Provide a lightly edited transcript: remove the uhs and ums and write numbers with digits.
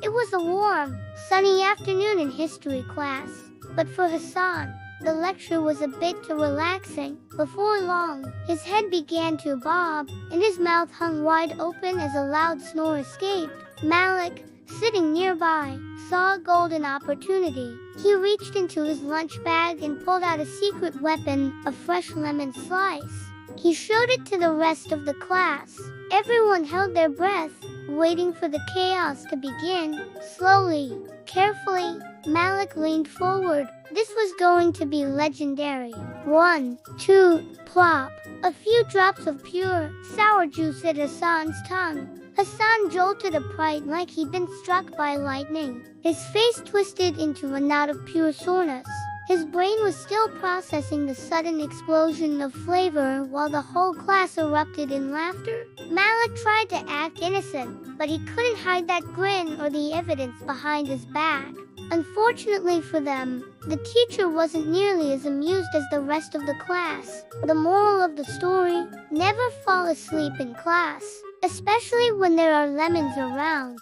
It was a warm, sunny afternoon in history class, but for Hassan, the lecture was a bit too relaxing. Before long, his head began to bob, and his mouth hung wide open as a loud snore escaped. Malik, sitting nearby, saw a golden opportunity. He reached into his lunch bag and pulled out a secret weapon, a fresh lemon slice. He showed it to the rest of the class. Everyone held their breath, waiting for the chaos to begin. Slowly, carefully, Malik leaned forward. This was going to be legendary. 1, 2, plop. A few drops of pure, sour juice hit Hassan's tongue. Hassan jolted upright like he'd been struck by lightning. His face twisted into a knot of pure soreness. His brain was still processing the sudden explosion of flavor while the whole class erupted in laughter. Malik tried to act innocent, but he couldn't hide that grin or the evidence behind his back. Unfortunately for them, the teacher wasn't nearly as amused as the rest of the class. The moral of the story: never fall asleep in class, especially when there are lemons around.